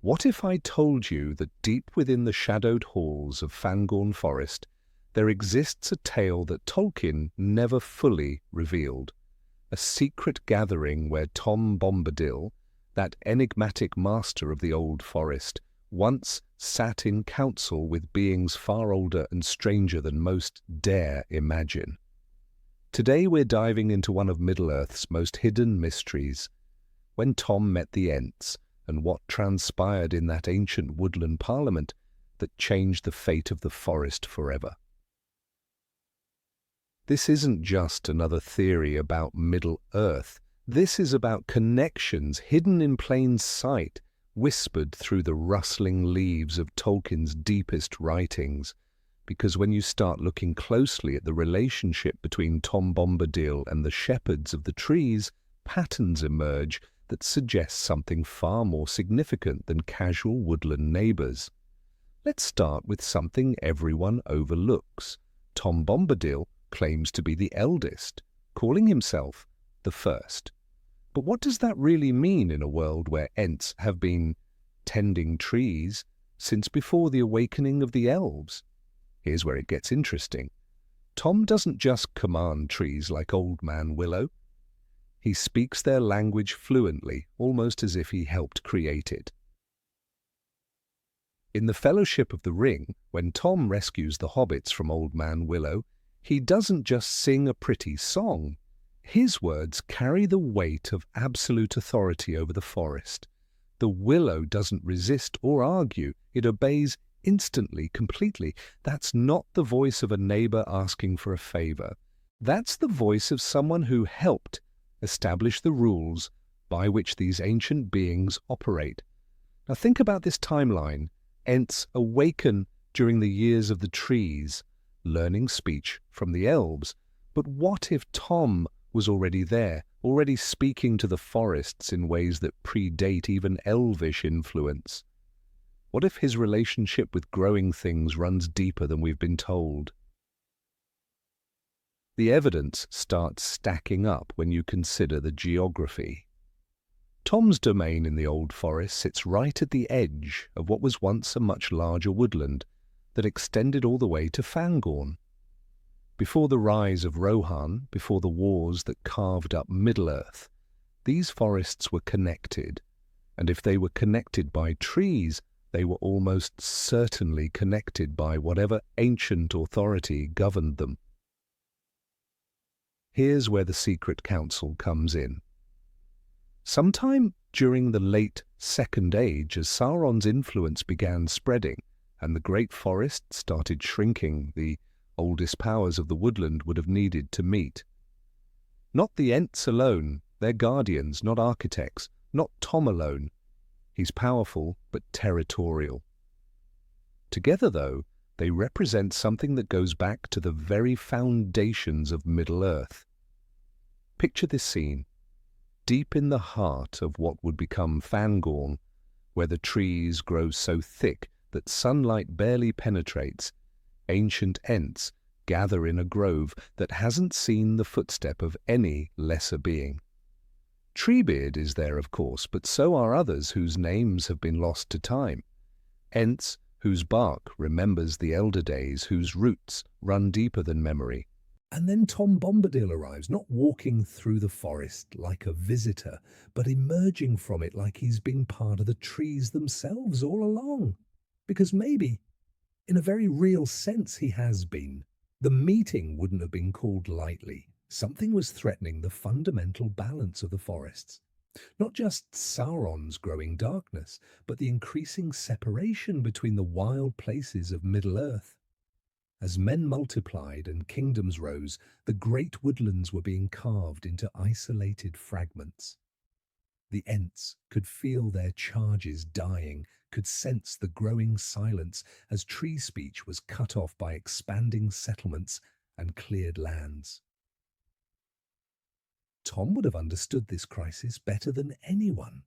What if I told you that deep within the shadowed halls of Fangorn Forest there exists a tale that Tolkien never fully revealed? A secret gathering where Tom Bombadil, that enigmatic master of the old forest, once sat in council with beings far older and stranger than most dare imagine. Today we're diving into one of Middle-earth's most hidden mysteries. When Tom met the Ents, and what transpired in that ancient woodland parliament that changed the fate of the forest forever. This isn't just another theory about Middle-earth. This is about connections hidden in plain sight, whispered through the rustling leaves of Tolkien's deepest writings. Because when you start looking closely at the relationship between Tom Bombadil and the shepherds of the trees, patterns emerge that suggest something far more significant than casual woodland neighbours. Let's start with something everyone overlooks. Tom Bombadil claims to be the eldest, calling himself the first. But what does that really mean in a world where Ents have been tending trees since before the awakening of the Elves? Here's where it gets interesting. Tom doesn't just command trees like Old Man Willow. He speaks their language fluently, almost as if he helped create it. In the Fellowship of the Ring, when Tom rescues the hobbits from Old Man Willow, he doesn't just sing a pretty song. His words carry the weight of absolute authority over the forest. The willow doesn't resist or argue. It obeys instantly, completely. That's not the voice of a neighbor asking for a favor. That's the voice of someone who helped establish the rules by which these ancient beings operate. Now think about this timeline. Ents awaken during the years of the trees, learning speech from the elves. But what if Tom was already there, already speaking to the forests in ways that predate even elvish influence? What if his relationship with growing things runs deeper than we've been told? The evidence starts stacking up when you consider the geography. Tom's domain in the old forest sits right at the edge of what was once a much larger woodland that extended all the way to Fangorn. Before the rise of Rohan, before the wars that carved up Middle-earth, these forests were connected, and if they were connected by trees, they were almost certainly connected by whatever ancient authority governed them. Here's where the secret council comes in. Sometime during the late Second Age, as Sauron's influence began spreading and the great forest started shrinking, the oldest powers of the woodland would have needed to meet. Not the Ents alone, they're guardians, not architects, not Tom alone. He's powerful but territorial. Together, though, they represent something that goes back to the very foundations of Middle-earth. Picture this scene, deep in the heart of what would become Fangorn, where the trees grow so thick that sunlight barely penetrates. Ancient Ents gather in a grove that hasn't seen the footstep of any lesser being. Treebeard is there, of course, but so are others whose names have been lost to time. Ents whose bark remembers the elder days, whose roots run deeper than memory. And then Tom Bombadil arrives, not walking through the forest like a visitor, but emerging from it like he's been part of the trees themselves all along. Because maybe, in a very real sense, he has been. The meeting wouldn't have been called lightly. Something was threatening the fundamental balance of the forests. Not just Sauron's growing darkness, but the increasing separation between the wild places of Middle-earth. As men multiplied and kingdoms rose, the great woodlands were being carved into isolated fragments. The Ents could feel their charges dying, could sense the growing silence as tree speech was cut off by expanding settlements and cleared lands. Tom would have understood this crisis better than anyone.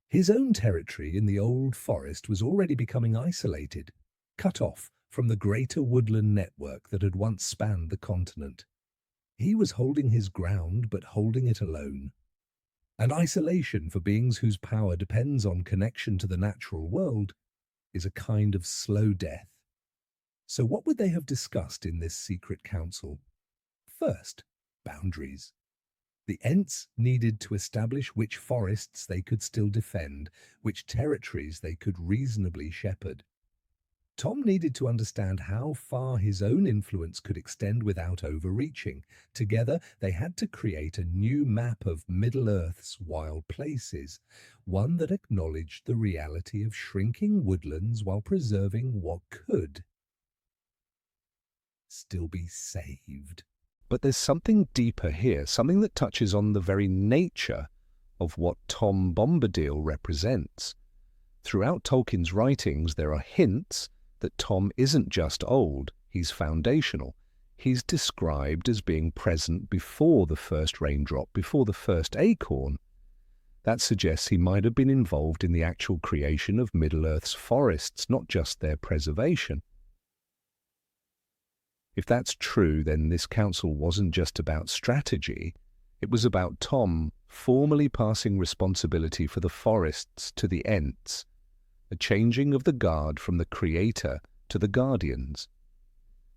His own territory in the old forest was already becoming isolated, cut off from the greater woodland network that had once spanned the continent. He was holding his ground, but holding it alone. And isolation for beings whose power depends on connection to the natural world is a kind of slow death. So what would they have discussed in this secret council? First, boundaries. The Ents needed to establish which forests they could still defend, which territories they could reasonably shepherd. Tom needed to understand how far his own influence could extend without overreaching. Together, they had to create a new map of Middle-earth's wild places, one that acknowledged the reality of shrinking woodlands while preserving what could still be saved. But there's something deeper here, something that touches on the very nature of what Tom Bombadil represents. Throughout Tolkien's writings, there are hints that Tom isn't just old, he's foundational. He's described as being present before the first raindrop, before the first acorn. That suggests he might have been involved in the actual creation of Middle-earth's forests, not just their preservation. If that's true, then this council wasn't just about strategy. It was about Tom formally passing responsibility for the forests to the Ents, a changing of the guard from the creator to the guardians.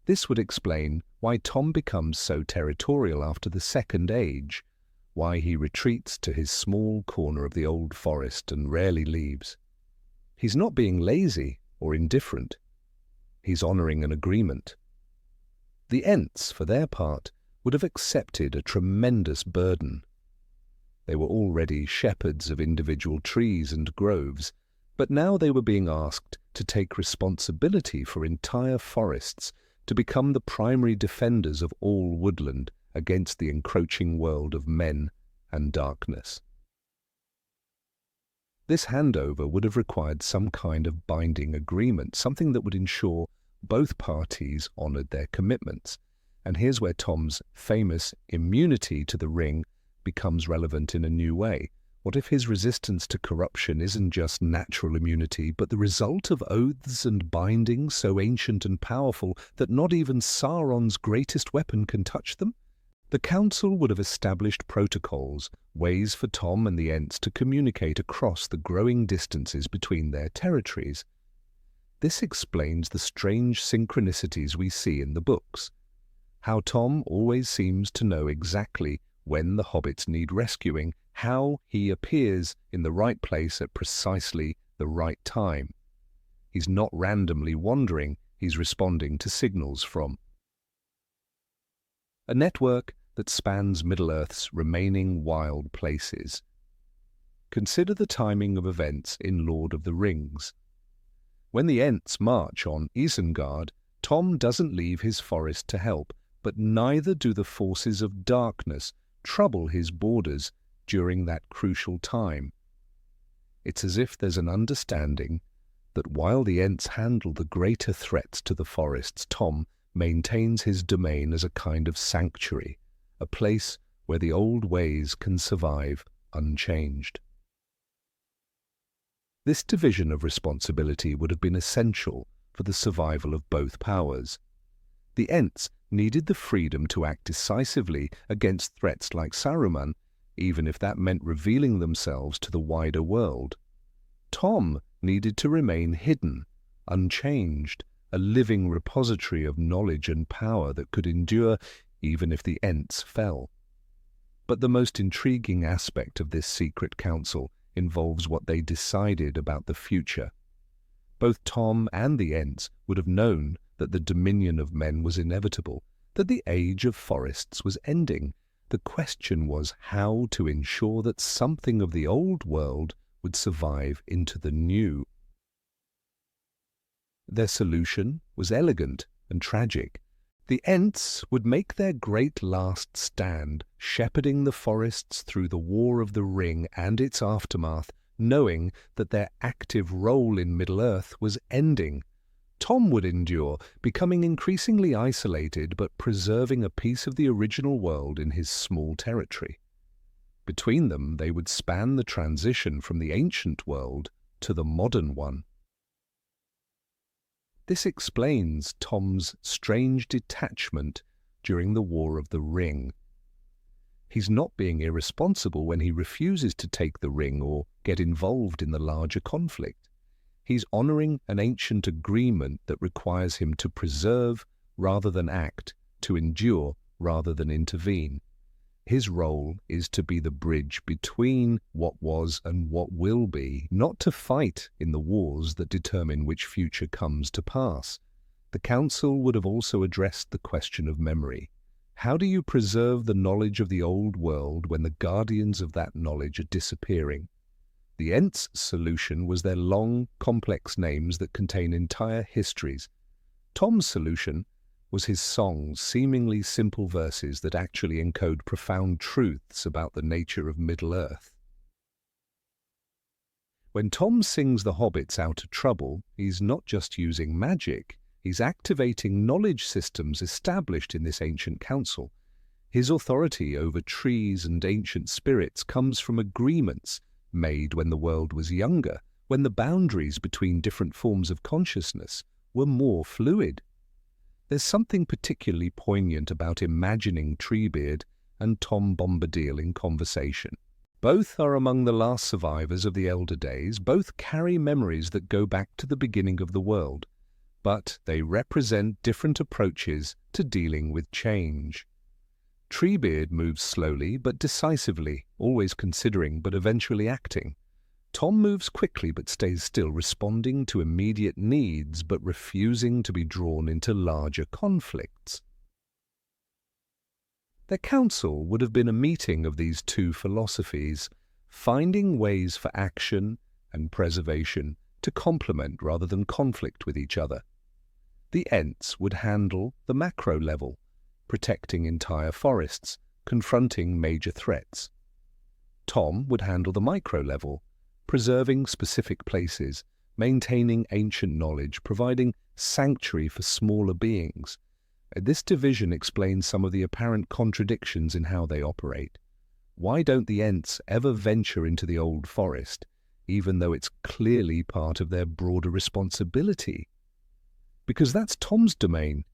This would explain why Tom becomes so territorial after the Second Age, why he retreats to his small corner of the old forest and rarely leaves. He's not being lazy or indifferent. He's honoring an agreement. The Ents, for their part, would have accepted a tremendous burden. They were already shepherds of individual trees and groves, but now they were being asked to take responsibility for entire forests, to become the primary defenders of all woodland against the encroaching world of men and darkness. This handover would have required some kind of binding agreement, something that would ensure both parties honoured their commitments. And here's where Tom's famous immunity to the ring becomes relevant in a new way. What if his resistance to corruption isn't just natural immunity, but the result of oaths and bindings so ancient and powerful that not even Sauron's greatest weapon can touch them? The council would have established protocols, ways for Tom and the Ents to communicate across the growing distances between their territories. This explains the strange synchronicities we see in the books. How Tom always seems to know exactly when the hobbits need rescuing, how he appears in the right place at precisely the right time. He's not randomly wandering, he's responding to signals from a network that spans Middle-earth's remaining wild places. Consider the timing of events in Lord of the Rings. When the Ents march on Isengard, Tom doesn't leave his forest to help, but neither do the forces of darkness trouble his borders during that crucial time. It's as if there's an understanding that while the Ents handle the greater threats to the forests, Tom maintains his domain as a kind of sanctuary, a place where the old ways can survive unchanged. This division of responsibility would have been essential for the survival of both powers. The Ents needed the freedom to act decisively against threats like Saruman, even if that meant revealing themselves to the wider world. Tom needed to remain hidden, unchanged, a living repository of knowledge and power that could endure even if the Ents fell. But the most intriguing aspect of this secret council involves what they decided about the future. Both Tom and the Ents would have known that the dominion of men was inevitable, that the age of forests was ending. The question was how to ensure that something of the old world would survive into the new. Their solution was elegant and tragic. The Ents would make their great last stand, shepherding the forests through the War of the Ring and its aftermath, knowing that their active role in Middle-earth was ending. Tom would endure, becoming increasingly isolated but preserving a piece of the original world in his small territory. Between them, they would span the transition from the ancient world to the modern one. This explains Tom's strange detachment during the War of the Ring. He's not being irresponsible when he refuses to take the ring or get involved in the larger conflict. He's honoring an ancient agreement that requires him to preserve rather than act, to endure rather than intervene. His role is to be the bridge between what was and what will be, not to fight in the wars that determine which future comes to pass. The council would have also addressed the question of memory. How do you preserve the knowledge of the old world when the guardians of that knowledge are disappearing? The Ents solution was their long, complex names that contain entire histories. Tom's solution was his songs, seemingly simple verses that actually encode profound truths about the nature of Middle-earth. When Tom sings the hobbits out of trouble, he's not just using magic, he's activating knowledge systems established in this ancient council. His authority over trees and ancient spirits comes from agreements made when the world was younger, when the boundaries between different forms of consciousness were more fluid. There's something particularly poignant about imagining Treebeard and Tom Bombadil in conversation. Both are among the last survivors of the elder days, both carry memories that go back to the beginning of the world, but they represent different approaches to dealing with change. Treebeard moves slowly but decisively, always considering but eventually acting. Tom moves quickly but stays still, responding to immediate needs but refusing to be drawn into larger conflicts. Their council would have been a meeting of these two philosophies, finding ways for action and preservation to complement rather than conflict with each other. The Ents would handle the macro level, protecting entire forests, confronting major threats. Tom would handle the micro level, preserving specific places, maintaining ancient knowledge, providing sanctuary for smaller beings. This division explains some of the apparent contradictions in how they operate. Why don't the Ents ever venture into the old forest, even though it's clearly part of their broader responsibility? Because that's Tom's domain,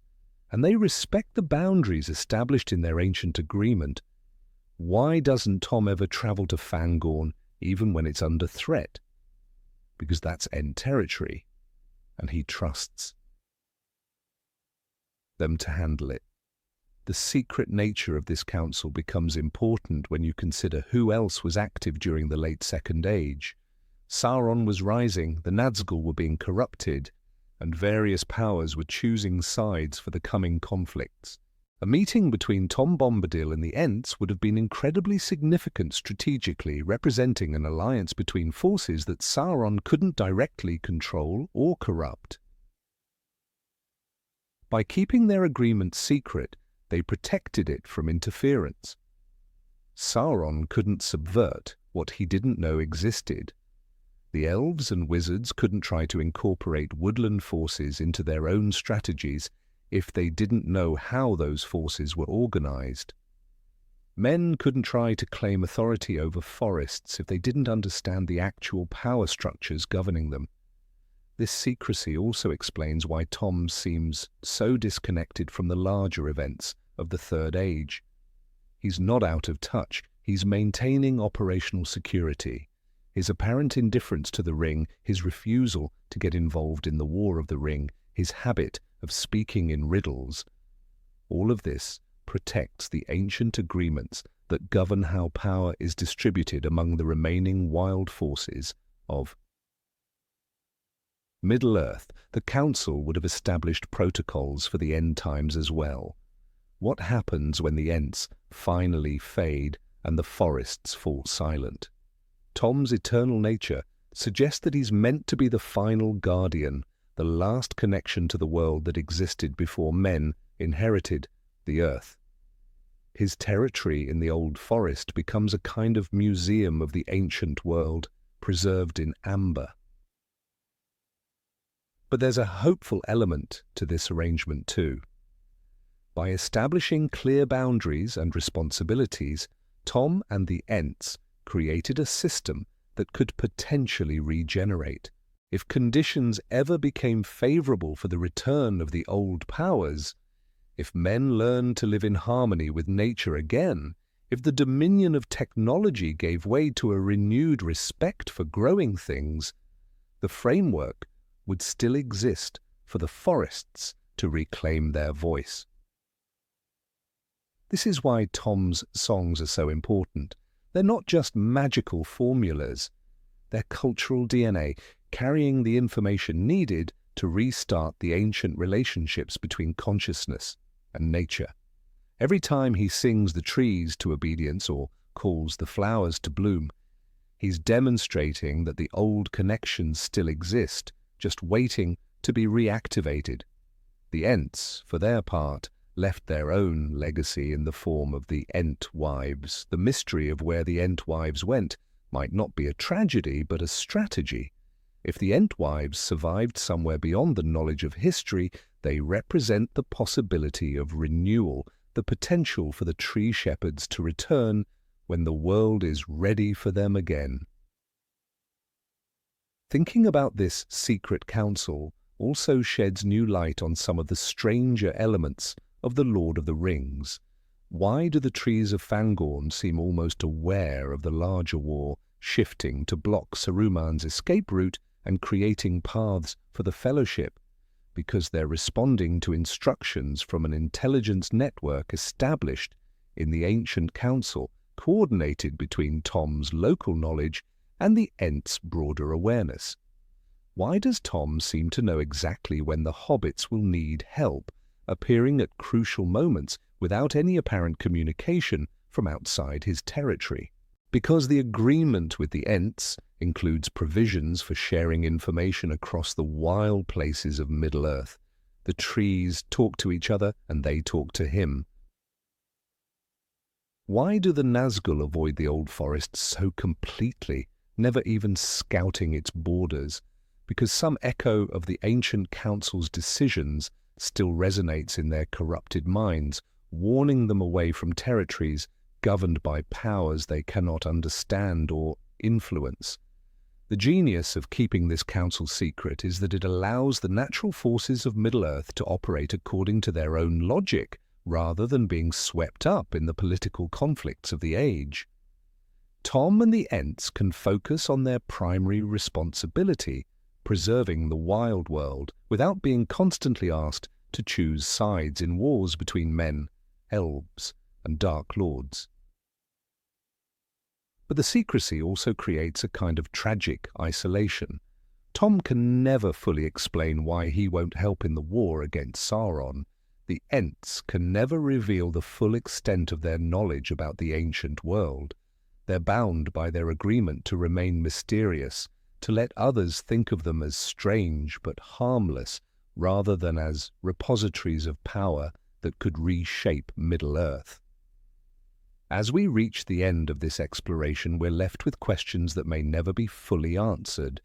and they respect the boundaries established in their ancient agreement. Why doesn't Tom ever travel to Fangorn, even when it's under threat? Because that's Ent territory, and he trusts them to handle it. The secret nature of this council becomes important when you consider who else was active during the late Second Age. Sauron was rising, the Nazgul were being corrupted, and various powers were choosing sides for the coming conflicts. A meeting between Tom Bombadil and the Ents would have been incredibly significant strategically, representing an alliance between forces that Sauron couldn't directly control or corrupt. By keeping their agreement secret, they protected it from interference. Sauron couldn't subvert what he didn't know existed. The elves and wizards couldn't try to incorporate woodland forces into their own strategies if they didn't know how those forces were organized. Men couldn't try to claim authority over forests if they didn't understand the actual power structures governing them. This secrecy also explains why Tom seems so disconnected from the larger events of the Third Age. He's not out of touch, he's maintaining operational security. His apparent indifference to the ring, his refusal to get involved in the War of the Ring, his habit of speaking in riddles, all of this protects the ancient agreements that govern how power is distributed among the remaining wild forces of Middle-earth. The Council would have established protocols for the end times as well. What happens when the Ents finally fade and the forests fall silent? Tom's eternal nature suggests that he's meant to be the final guardian, the last connection to the world that existed before men inherited the earth. His territory in the old forest becomes a kind of museum of the ancient world, preserved in amber. But there's a hopeful element to this arrangement too. By establishing clear boundaries and responsibilities, Tom and the Ents created a system that could potentially regenerate. If conditions ever became favorable for the return of the old powers, if men learned to live in harmony with nature again, If the dominion of technology gave way to a renewed respect for growing things, the framework would still exist for the forests to reclaim their voice. This is why Tom's songs are so important. They're not just magical formulas. They're cultural DNA, carrying the information needed to restart the ancient relationships between consciousness and nature. Every time he sings the trees to obedience or calls the flowers to bloom, he's demonstrating that the old connections still exist, just waiting to be reactivated. The Ents, for their part, left their own legacy in the form of the Ent wives. The mystery of where the Ent wives went might not be a tragedy, but a strategy. If the Ent wives survived somewhere beyond the knowledge of history, they represent the possibility of renewal, the potential for the tree shepherds to return when the world is ready for them again. Thinking about this secret council also sheds new light on some of the stranger elements of the Lord of the Rings. Why do the trees of Fangorn seem almost aware of the larger war shifting to block Saruman's escape route and creating paths for the Fellowship? Because they're responding to instructions from an intelligence network established in the ancient council, coordinated between Tom's local knowledge and the Ents' broader awareness. Why does Tom seem to know exactly when the hobbits will need help, appearing at crucial moments without any apparent communication from outside his territory? Because the agreement with the Ents includes provisions for sharing information across the wild places of Middle-earth. The trees talk to each other and they talk to him. Why do the Nazgul avoid the old forest so completely, never even scouting its borders? Because some echo of the ancient council's decisions still resonates in their corrupted minds, warning them away from territories governed by powers they cannot understand or influence. The genius of keeping this council secret is that it allows the natural forces of Middle-earth to operate according to their own logic, rather than being swept up in the political conflicts of the age. Tom and the Ents can focus on their primary responsibility, preserving the wild world, without being constantly asked to choose sides in wars between men, elves, and dark lords. But the secrecy also creates a kind of tragic isolation. Tom can never fully explain why he won't help in the war against Sauron. The Ents can never reveal the full extent of their knowledge about the ancient world. They're bound by their agreement to remain mysterious, to let others think of them as strange but harmless, rather than as repositories of power that could reshape Middle-earth. As we reach the end of this exploration, we're left with questions that may never be fully answered.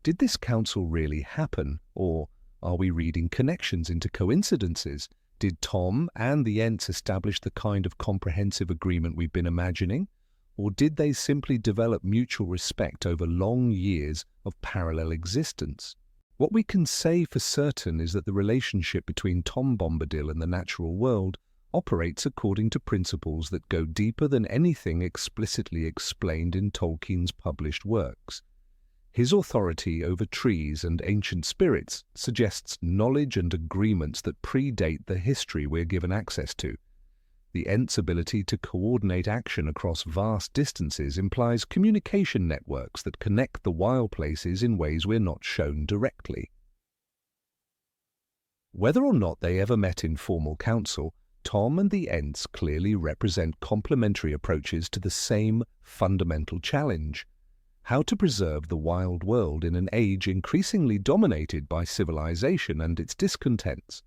Did this council really happen, or are we reading connections into coincidences? Did Tom and the Ents establish the kind of comprehensive agreement we've been imagining? Or did they simply develop mutual respect over long years of parallel existence? What we can say for certain is that the relationship between Tom Bombadil and the natural world operates according to principles that go deeper than anything explicitly explained in Tolkien's published works. His authority over trees and ancient spirits suggests knowledge and agreements that predate the history we're given access to. The Ents' ability to coordinate action across vast distances implies communication networks that connect the wild places in ways we're not shown directly. Whether or not they ever met in formal council, Tom and the Ents clearly represent complementary approaches to the same fundamental challenge: how to preserve the wild world in an age increasingly dominated by civilization and its discontents.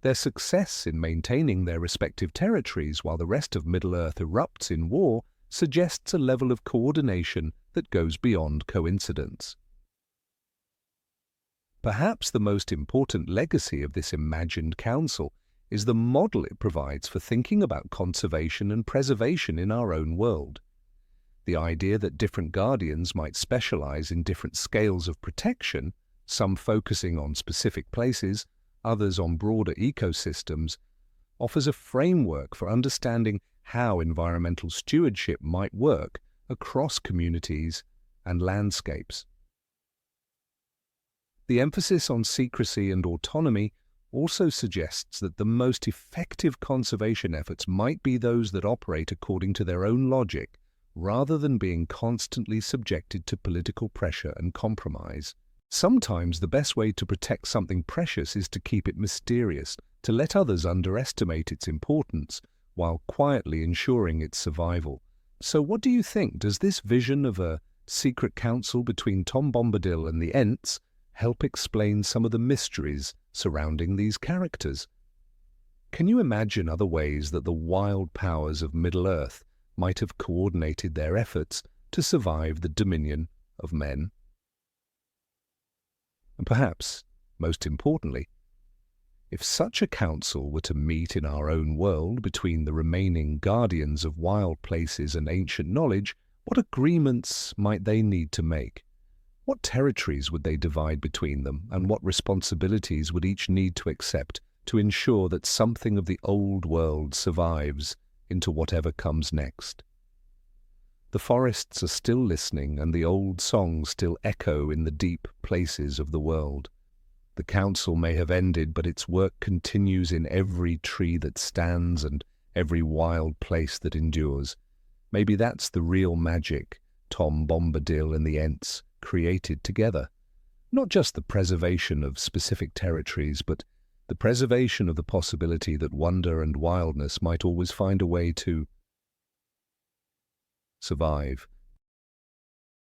Their success in maintaining their respective territories while the rest of Middle-earth erupts in war suggests a level of coordination that goes beyond coincidence. Perhaps the most important legacy of this imagined council is the model it provides for thinking about conservation and preservation in our own world. The idea that different guardians might specialize in different scales of protection, some focusing on specific places, others on broader ecosystems, offers a framework for understanding how environmental stewardship might work across communities and landscapes. The emphasis on secrecy and autonomy also suggests that the most effective conservation efforts might be those that operate according to their own logic, rather than being constantly subjected to political pressure and compromise. Sometimes the best way to protect something precious is to keep it mysterious, to let others underestimate its importance, while quietly ensuring its survival. So what do you think? Does this vision of a secret council between Tom Bombadil and the Ents help explain some of the mysteries surrounding these characters? Can you imagine other ways that the wild powers of Middle-earth might have coordinated their efforts to survive the dominion of men? And perhaps, most importantly, if such a council were to meet in our own world between the remaining guardians of wild places and ancient knowledge, what agreements might they need to make? What territories would they divide between them, and what responsibilities would each need to accept to ensure that something of the old world survives into whatever comes next? The forests are still listening, and the old songs still echo in the deep places of the world. The council may have ended, but its work continues in every tree that stands and every wild place that endures. Maybe that's the real magic Tom Bombadil and the Ents created together. Not just the preservation of specific territories, but the preservation of the possibility that wonder and wildness might always find a way to survive.